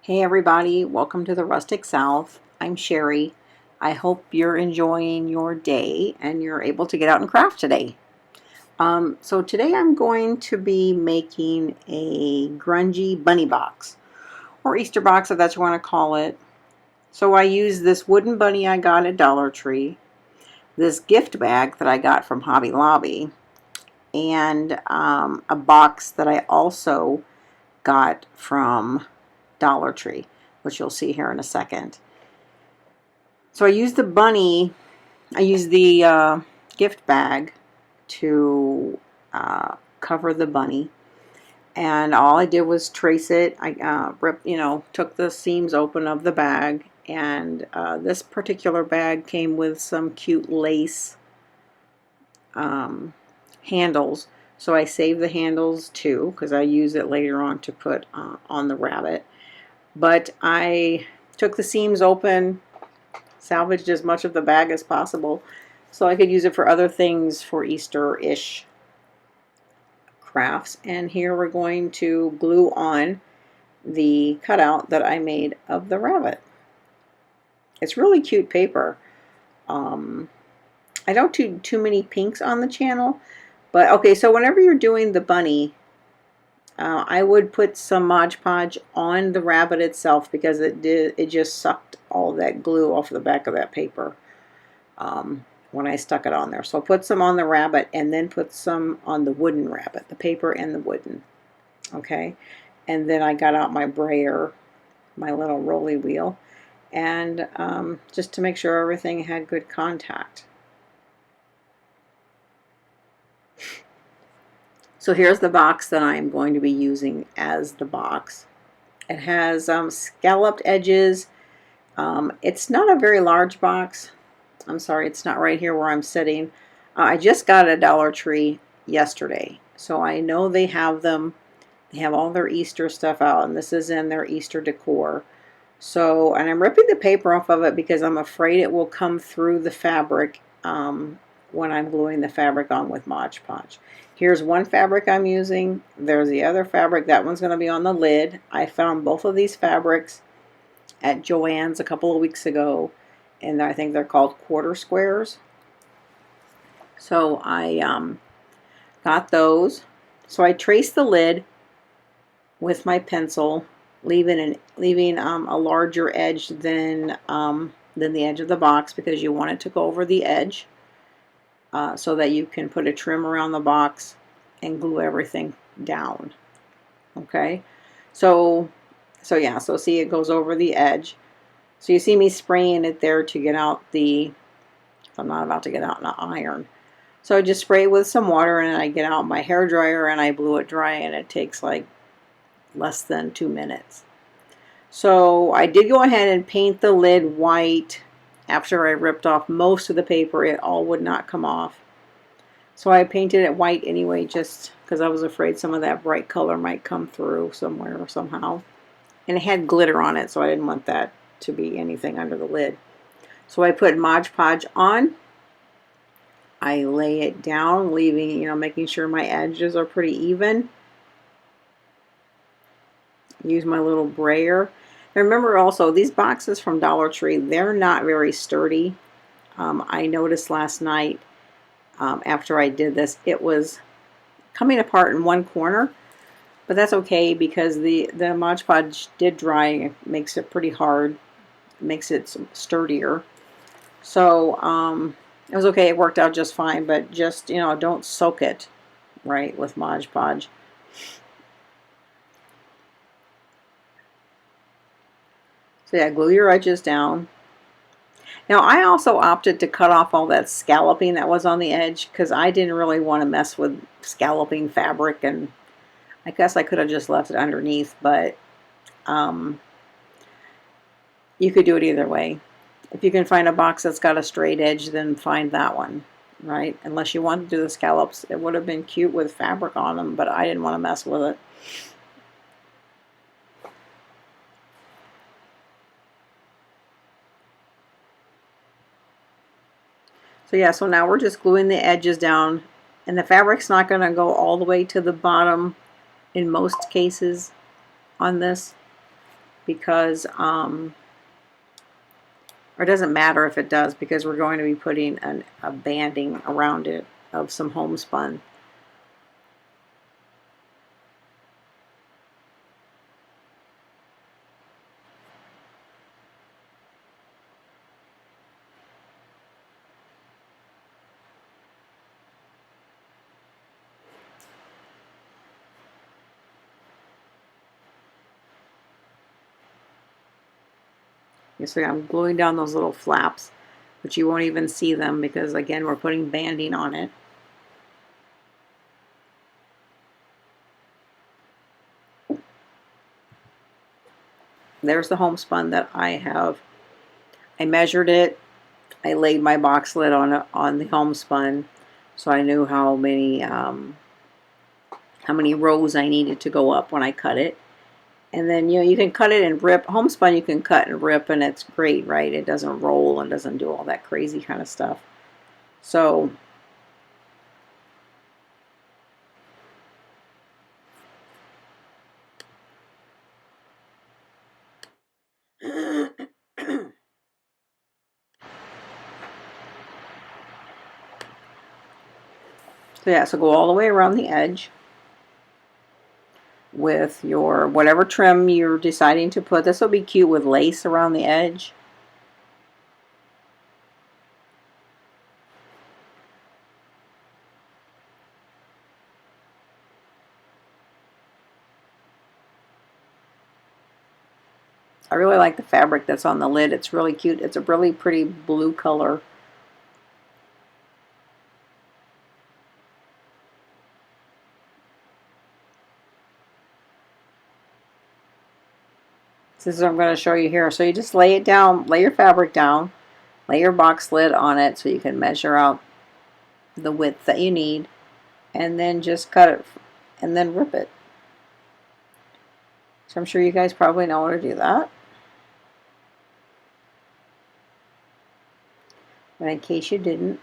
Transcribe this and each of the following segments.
Hey everybody, welcome to the Rustic South. I'm Sherry. I hope you're enjoying your day and you're able to get out and craft today. So today I'm going to be making a grungy bunny box or Easter box if that's what you want to call it. So I use this wooden bunny I got at Dollar Tree, this gift bag that I got from Hobby Lobby, and a box that I also got from Dollar Tree, which you'll see here in a second. So I used the bunny, I used the gift bag to cover the bunny, and all I did was trace it. I took the seams open of the bag, and this particular bag came with some cute lace handles. So I saved the handles too because I use it later on to put on the rabbit. But I took the seams open, salvaged as much of the bag as possible so I could use it for other things for Easter-ish crafts. And here we're going to glue on the cutout that I made of the rabbit. It's really cute paper. I don't do too many pinks on the channel, but okay, so whenever you're doing the bunny, I would put some Mod Podge on the rabbit itself because it just sucked all that glue off the back of that paper when I stuck it on there. So put some on the rabbit and then put some on the wooden rabbit, the paper and the wooden. Okay, and then I got out my brayer, my little rolly wheel, and just to make sure everything had good contact. So here's the box that I'm going to be using as the box. It has scalloped edges. It's not a very large box. I'm sorry, it's not right here where I'm sitting. I just got it at Dollar Tree yesterday. So I know they have them. They have all their Easter stuff out, and this is in their Easter decor. So, and I'm ripping the paper off of it because I'm afraid it will come through the fabric when I'm gluing the fabric on with Mod Podge. Here's one fabric I'm using. There's the other fabric. That one's going to be on the lid. I found both of these fabrics at JoAnn's a couple of weeks ago, and I think they're called quarter squares. So I got those. So I traced the lid with my pencil, leaving a larger edge than the edge of the box because you want it to go over the edge. So that you can put a trim around the box and glue everything down. Okay, so yeah, so see, it goes over the edge. So you see me spraying it there to get out I'm not about to get out an iron. So I just spray it with some water, and I get out my hair dryer and I blew it dry, and it takes like less than 2 minutes. So I did go ahead and paint the lid white. After I ripped off most of the paper, it all would not come off. So I painted it white anyway, just because I was afraid some of that bright color might come through somewhere or somehow. And it had glitter on it, so I didn't want that to be anything under the lid. So I put Mod Podge on. I lay it down, leaving, making sure my edges are pretty even. Use my little brayer. Remember also, these boxes from Dollar Tree, they're not very sturdy. I noticed last night after I did this, it was coming apart in one corner, but that's okay because the Mod Podge did dry. It makes it pretty hard, makes it sturdier. So it was okay. It worked out just fine, but just, don't soak it, right, with Mod Podge. So yeah, glue your edges down. Now I also opted to cut off all that scalloping that was on the edge because I didn't really want to mess with scalloping fabric, and I guess I could have just left it underneath, but you could do it either way. If you can find a box that's got a straight edge, then find that one, right? Unless you want to do the scallops. It would have been cute with fabric on them, but I didn't want to mess with it. So yeah, so now we're just gluing the edges down, and the fabric's not going to go all the way to the bottom in most cases on this. because, or it doesn't matter if it does, because we're going to be putting a banding around it of some homespun. So I'm gluing down those little flaps, but you won't even see them because, again, we're putting banding on it. There's the homespun that I have. I measured it. I laid my box lid on the homespun, so I knew how many rows I needed to go up when I cut it. And then, you know, you can cut it and rip. Homespun you can cut and rip, and it's great, right? It doesn't roll and doesn't do all that crazy kind of stuff. So so go all the way around the edge with your whatever trim you're deciding to put. This will be cute with lace around the edge. I really like the fabric that's on the lid. It's really cute. It's a really pretty blue color. This is what I'm going to show you here. So you just lay it down, lay your fabric down, lay your box lid on it so you can measure out the width that you need, and then just cut it and then rip it. So I'm sure you guys probably know how to do that. But in case you didn't,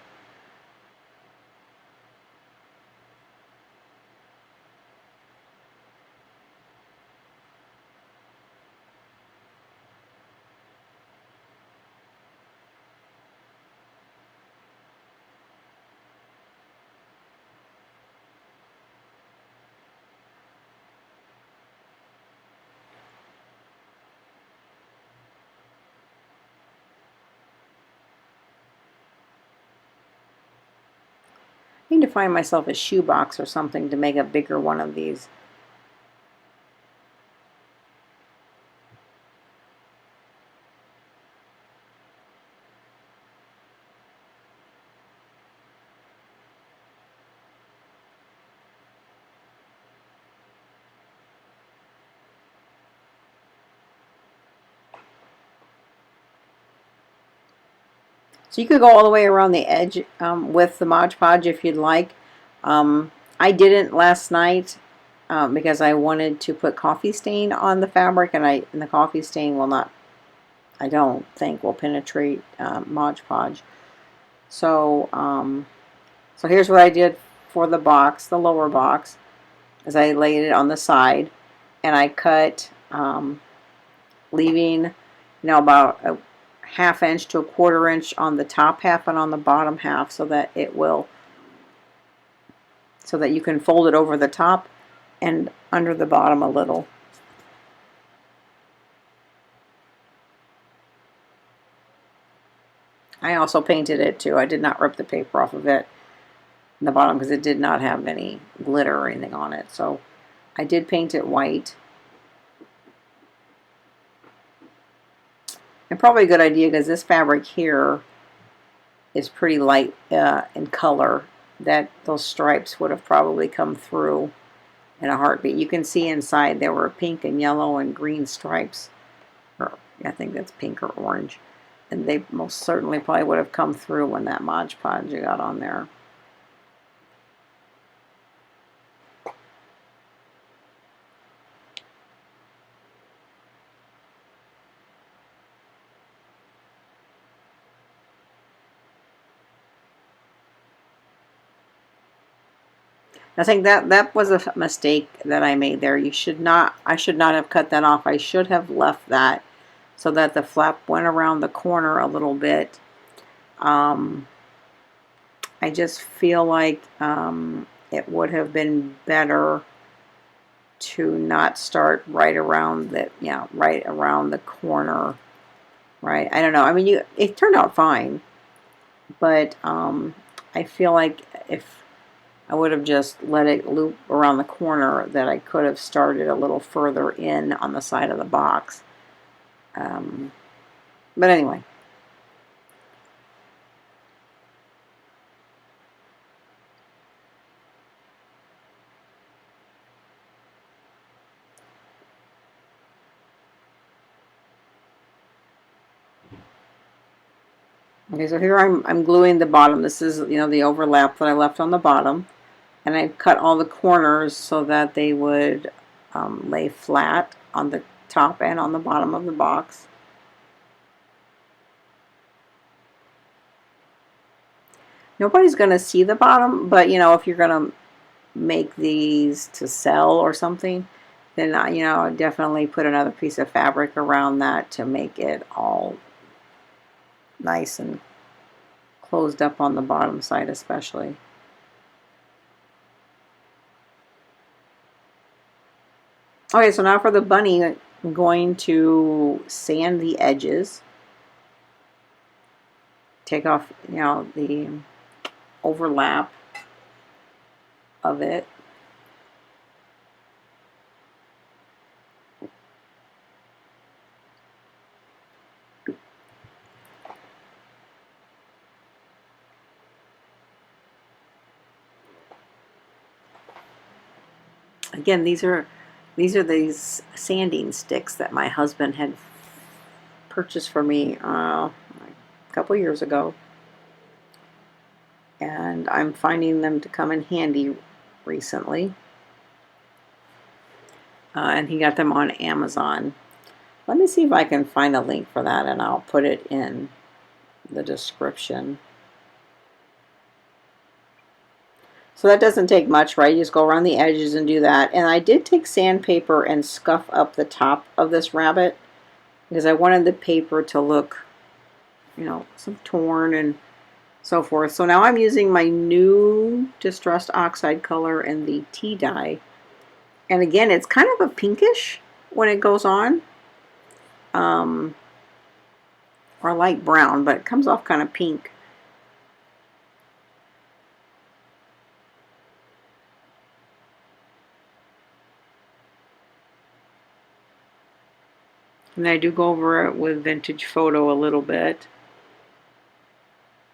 I need to find myself a shoe box or something to make a bigger one of these. So you could go all the way around the edge with the Mod Podge if you'd like. I didn't last night because I wanted to put coffee stain on the fabric, and the coffee stain will not, I don't think, will penetrate Mod Podge. So so here's what I did for the box, the lower box, is I laid it on the side, and I cut, leaving, you know, about a ½ inch to a ¼ inch on the top half and on the bottom half, so that you can fold it over the top and under the bottom a little. I also painted it too. I did not rip the paper off of it in the bottom because it did not have any glitter or anything on it. So I did paint it white. And probably a good idea because this fabric here is pretty light in color, that those stripes would have probably come through in a heartbeat. You can see inside there were pink and yellow and green stripes. Or I think that's pink or orange. And they most certainly probably would have come through when that Mod Podge got on there. I think that was a mistake that I made there. I should not have cut that off. I should have left that so that the flap went around the corner a little bit. I just feel like it would have been better to not start right around right around the corner. Right. I don't know. I mean, it turned out fine, but I feel like if I would have just let it loop around the corner, that I could have started a little further in on the side of the box. But anyway. Okay, so here I'm gluing the bottom. This is, the overlap that I left on the bottom. And I cut all the corners so that they would lay flat on the top and on the bottom of the box. Nobody's going to see the bottom, but if you're going to make these to sell or something, then definitely put another piece of fabric around that to make it all nice and closed up on the bottom side especially. Okay, so now for the bunny, I'm going to sand the edges. Take off, the overlap of it. Again, these are these sanding sticks that my husband had purchased for me a couple years ago, and I'm finding them to come in handy recently. And he got them on Amazon. Let me see if I can find a link for that, and I'll put it in the description. So that doesn't take much, right? You just go around the edges and do that. And I did take sandpaper and scuff up the top of this rabbit because I wanted the paper to look, some torn and so forth. So now I'm using my new Distressed Oxide color in the tea dye. And again, it's kind of a pinkish when it goes on. Or light brown, but it comes off kind of pink. And I do go over it with Vintage Photo a little bit.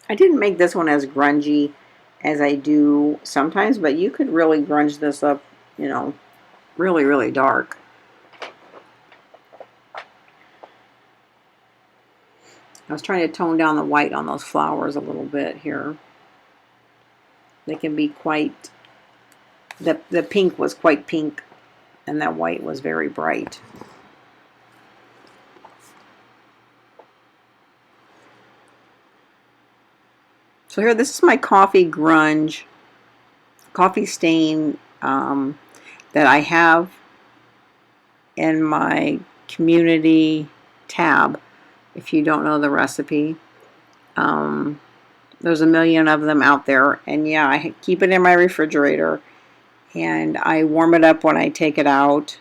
I didn't make this one as grungy as I do sometimes, but you could really grunge this up, really, really dark. I was trying to tone down the white on those flowers a little bit here. They can be quite, the pink was quite pink, and that white was very bright. So here, this is my coffee grunge, coffee stain that I have in my community tab. If you don't know the recipe, there's a million of them out there. And yeah, I keep it in my refrigerator, and I warm it up when I take it out.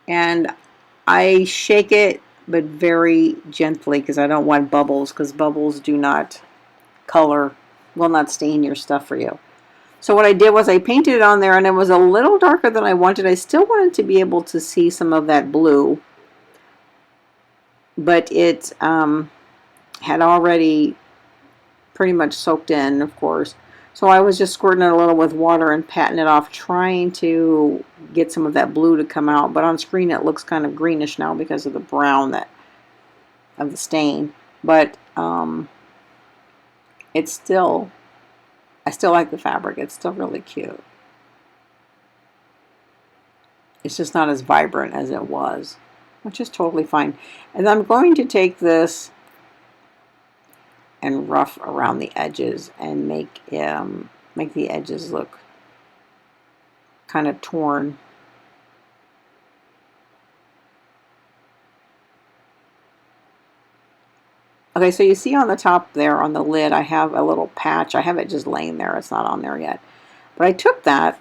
And I shake it, but very gently, because I don't want bubbles, because bubbles do not will not stain your stuff for you. So what I did was I painted it on there, and it was a little darker than I wanted. I still wanted to be able to see some of that blue, but it had already pretty much soaked in, of course. So I was just squirting it a little with water and patting it off, trying to get some of that blue to come out. But on screen it looks kind of greenish now because of the brown of the stain. But I still like the fabric. It's still really cute. It's just not as vibrant as it was, which is totally fine. And I'm going to take this and rough around the edges and make the edges look kind of torn. Okay, so you see on the top there on the lid, I have a little patch. I have it just laying there. It's not on there yet. But I took that.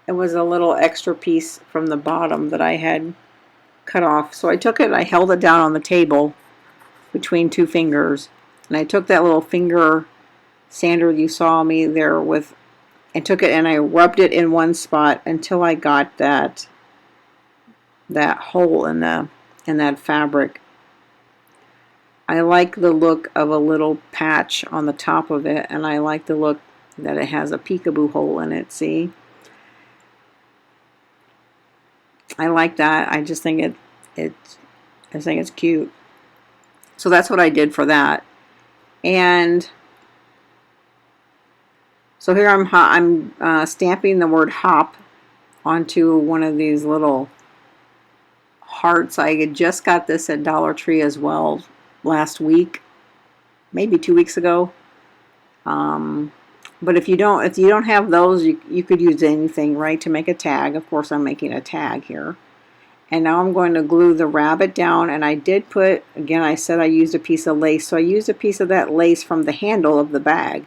It was a little extra piece from the bottom that I had cut off. So I took it and I held it down on the table between two fingers. And I took that little finger sander you saw me there with, and took it and I rubbed it in one spot until I got that hole in that fabric. I like the look of a little patch on the top of it, and I like the look that it has a peekaboo hole in it. See? I like that. I just think it's cute. So that's what I did for that. And so here I'm stamping the word hop onto one of these little hearts. I had just got this at Dollar Tree as well last week, maybe 2 weeks ago. But if you don't have those, you could use anything, right, to make a tag. Of course, I'm making a tag here. And now I'm going to glue the rabbit down, and I did put, again, I said I used a piece of lace, so I used a piece of that lace from the handle of the bag.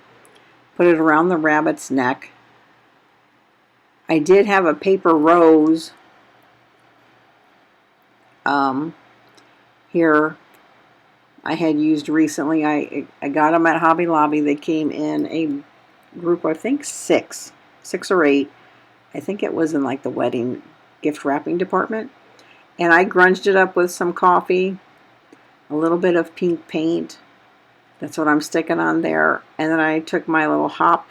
Put it around the rabbit's neck. I did have a paper rose here I had used recently. I got them at Hobby Lobby. They came in a group, I think six or eight. I think it was in like the wedding gift wrapping department. And I grunged it up with some coffee, a little bit of pink paint. That's what I'm sticking on there. And then I took my little hop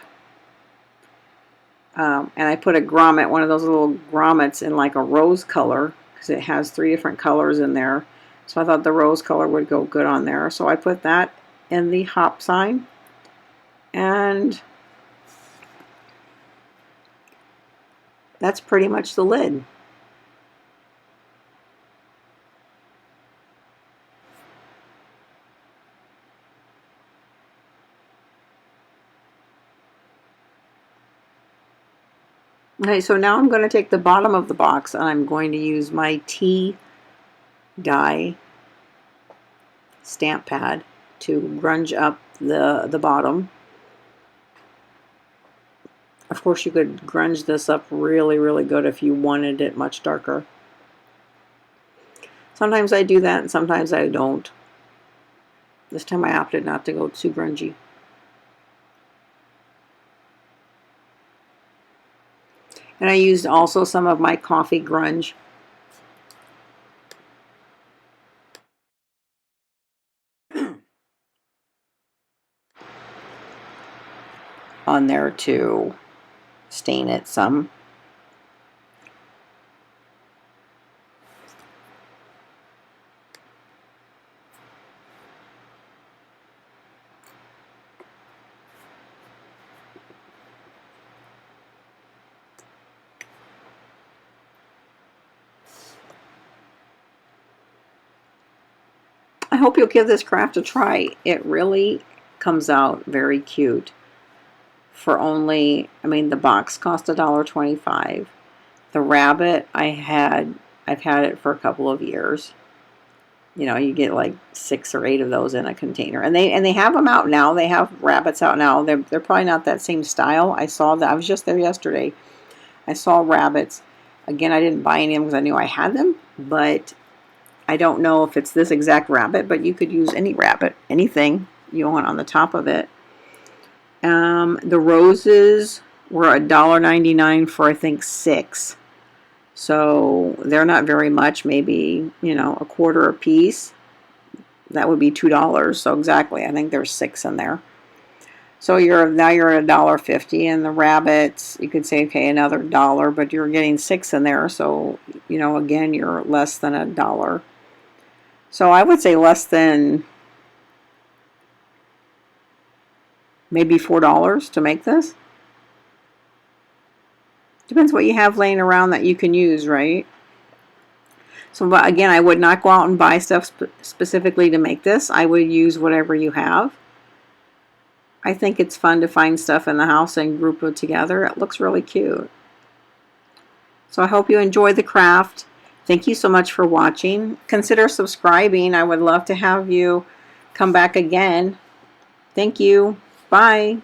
and I put a grommet, one of those little grommets in like a rose color, because it has 3 different colors in there. So I thought the rose color would go good on there. So I put that in the hop sign. And that's pretty much the lid. Okay, so now I'm going to take the bottom of the box and I'm going to use my tea dye stamp pad to grunge up the bottom. Of course, you could grunge this up really, really good if you wanted it much darker. Sometimes I do that and sometimes I don't. This time I opted not to go too grungy. And I used also some of my coffee grunge. On there to stain it some. I hope you'll give this craft a try. It really comes out very cute. For only, I mean, the box cost $1.25. The rabbit I've had it for a couple of years. You know, you get like 6 or 8 of those in a container, and they have them out now. They have rabbits out now. They're probably not that same style. I saw that. I was just there yesterday. I saw rabbits. Again, I didn't buy any of them because I knew I had them, but I don't know if it's this exact rabbit. But you could use any rabbit, anything you want on the top of it. The roses were $1.99 for I think 6. So they're not very much, maybe, you know, a quarter a piece. That would be $2. So exactly, I think there's 6 in there. So now you're at $1.50, and the rabbits, you could say, okay, another $1, but you're getting 6 in there. So, you know, again, you're less than $1. So I would say less than maybe $4 to make this. Depends what you have laying around that you can use, right? So, but again, I would not go out and buy stuff specifically to make this. I would use whatever you have. I think it's fun to find stuff in the house and group it together. It looks really cute. So I hope you enjoy the craft. Thank you so much for watching. Consider subscribing. I would love to have you come back again. Thank you. Bye.